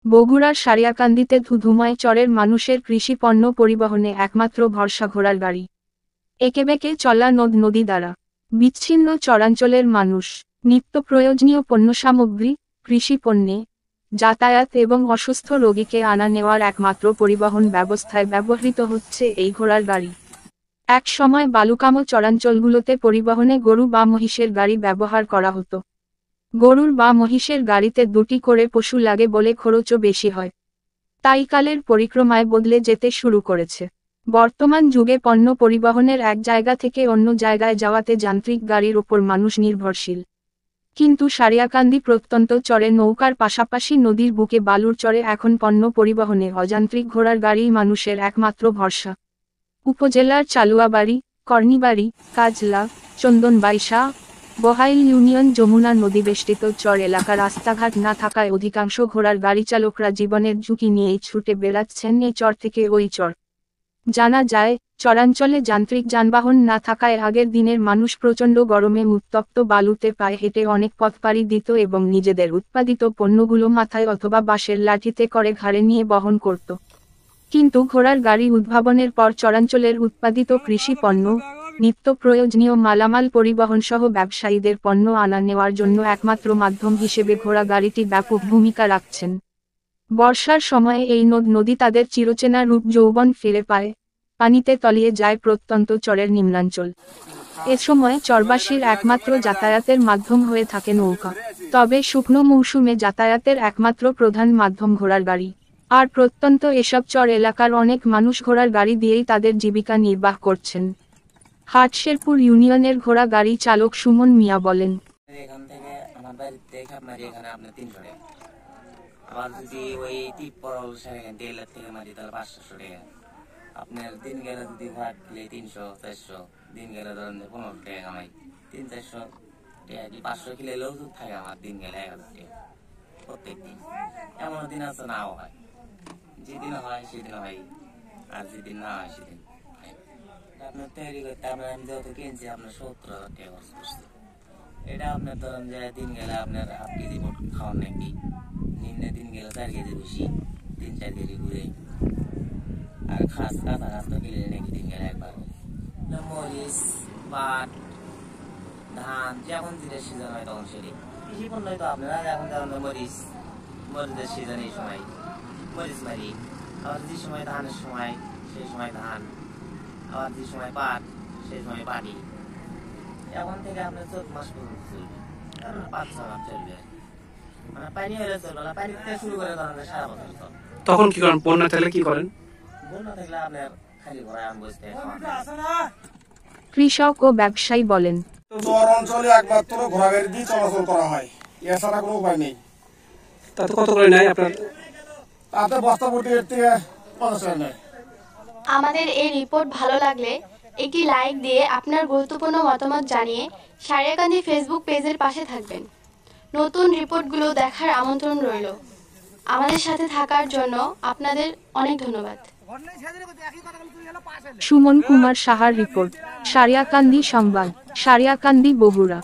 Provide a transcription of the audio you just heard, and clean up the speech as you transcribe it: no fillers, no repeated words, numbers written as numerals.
বগুড়ার সারিয়াকান্দিতে ধুধুময় চরের মানুষের কৃষি পণ্য পরিবহনে একমাত্র ভরসা ঘোড়ার গাড়ি। এঁকেবেঁকে চলা নদ নদী দ্বারা বিচ্ছিন্ন চরাঞ্চলের মানুষ নিত্য প্রয়োজনীয় পণ্যসামগ্রী, কৃষি পণ্যে যাতায়াত এবং অসুস্থ রোগীকে আনা নেওয়ার একমাত্র পরিবহন ব্যবস্থায় ব্যবহৃত হচ্ছে এই ঘোড়ার গাড়ি। এক সময় বালুকামো চরাঞ্চলগুলোতে পরিবহনে গরু বা মহিষের গাড়ি ব্যবহার করা হতো। গরুর বা মহিষের গাড়িতে দুটি করে পশু লাগে বলে খরচও বেশি হয়। তাই কালের পরিক্রমায় বদলে যেতে শুরু করেছে। বর্তমান যুগে পণ্য পরিবহনের এক জায়গা থেকে অন্য জায়গায় যাওয়াতে যান্ত্রিক গাড়ির ওপর মানুষ নির্ভরশীল। কিন্তু সারিয়াকান্দি প্রত্যন্ত চরে নৌকার পাশাপাশি নদীর বুকে বালুর চরে এখন পণ্য পরিবহনে অযান্ত্রিক ঘোড়ার গাড়িই মানুষের একমাত্র ভরসা। উপজেলার চালুয়াবাড়ি, কর্ণিবাড়ি, কাজলা, চন্দনবাইশা, বহাইল ইউনিয়ন যমুনা নদীবেষ্টিত চর এলাকা রাস্তাঘাট না থাকায় অধিকাংশ ঘোড়ার গাড়ি চালকরা জীবনের ঝুঁকি নিয়েই ছুটে বেড়াচ্ছেন এই চর থেকে ওই চর। জানা যায়, চরাঞ্চলে যান্ত্রিক যানবাহন না থাকায় আগের দিনের মানুষ প্রচণ্ড গরমে উত্তপ্ত বালুতে পায়ে হেঁটে অনেক পথ পাড়ি দিত এবং নিজেদের উৎপাদিত পণ্যগুলো মাথায় অথবা বাঁশের লাঠিতে করে ঘাড়ে নিয়ে বহন করত। কিন্তু ঘোড়ার গাড়ি উদ্ভাবনের পর চরাঞ্চলের উৎপাদিত কৃষি পণ্য, নিত্য প্রয়োজনীয় মালামাল পরিবহন সহ ব্যবসায়ীদের পণ্য আনা নেওয়ার জন্য একমাত্র মাধ্যম হিসেবে ঘোড়া গাড়িটি ব্যাপক ভূমিকা রাখছেন। বর্ষার সময়ে এই নদ নদী তাদের চিরচেনা রূপ যৌবন ফিরে পায়, পানিতে তলিয়ে যায় প্রত্যন্ত চরের নিম্নাঞ্চল। এ সময় চরবাসীর একমাত্র যাতায়াতের মাধ্যম হয়ে থাকে নৌকা। তবে শুকনো মৌসুমে যাতায়াতের একমাত্র প্রধান মাধ্যম ঘোড়ার গাড়ি। আর প্রত্যন্ত এসব চর এলাকার অনেক মানুষ ঘোড়ার গাড়ি দিয়েই তাদের জীবিকা নির্বাহ করছেন। হাটশেরপুর ইউনিয়নের ঘোড়া গাড়ি চালক সুমন মিয়া বলেন, এখান থেকে আমার বাড়িতে আপনার এখানে আপনার 300 টাকা, আবার যদি ওই টিপরল সেখান থেকে মারি তাহলে 500 টাকা। আপনার দিন গেলে যদি ভাত খেলে 300-400, দিন গেলে ধরেন 1500 টাকা কামাই, 300-400 টাকা কি 500 খেলেও থাকে আমার দিন গেলে 1000 টাকা প্রত্যেক দিন। এমন দিন আছে নাও হয়, যেদিন হয় সেদিন হয়, আর যেদিন না হয় সেদিন আপনার তৈরি করতে আমরা আমি যত কিনছি আপনার 70,000 টাকা খরচ করছি। এটা আপনার ধরেন যে দিন গেলে আপনার 1/2 কেজি মোট খাওয়ান নাকি, নিম্নে দিন গেলে 4 কেজি বেশি, 3-4 কেজি ঘুরে, আর কাঁচা ঘাস তো কিনলে নাকি দিন গেলে একবার। মরিচ, পাট, ধান যখন যেটা সিজন হয় তখন সেটি কৃষি পণ্য তো আপনারা এখন ধরেন মরিচের সিজন এই সময় মরিচ মারি, আবার যে সময় ধানের সময় সেই সময় ধান, আবার যে সময় পাট সেই সময় পাটি। এখন থেকে আপনার 4 মাস পর্যন্ত চলবে, কারণ 5-6 মাস চলবে, মানে পানি হলে চলবে না। পানি থেকে শুরু করে ধরেন সারা বছর চলবে। তখন কি করেন? বন্যা থাকলে কি করেন? বন্যা থাকলে আপনার খালি ঘোড়ায় আম বসতে কৃষক ও ব্যবসায়ী বলেন, চর অঞ্চলে একমাত্র ঘোড়া গাড়ি দিয়ে চলাচল করা হয়, এছাড়া কোনো উপায় নেই। তাতে কত করে নেয় আপনার? তাতে বস্তা প্রতি থেকে 50 টাকা নেয়। আমাদের এই রিপোর্ট ভালো লাগলে একটি লাইক দিয়ে আপনার গুরুত্বপূর্ণ মতামত জানিয়ে সারিয়াকান্দি ফেসবুক পেজের পাশে থাকবেন। নতুন রিপোর্টগুলো দেখার আমন্ত্রণ রইল। আমাদের সাথে থাকার জন্য আপনাদের অনেক ধন্যবাদ। সুমন কুমার সাহার রিপোর্ট, সারিয়াকান্দি সংবাদ, সারিয়াকান্দি, বগুড়া।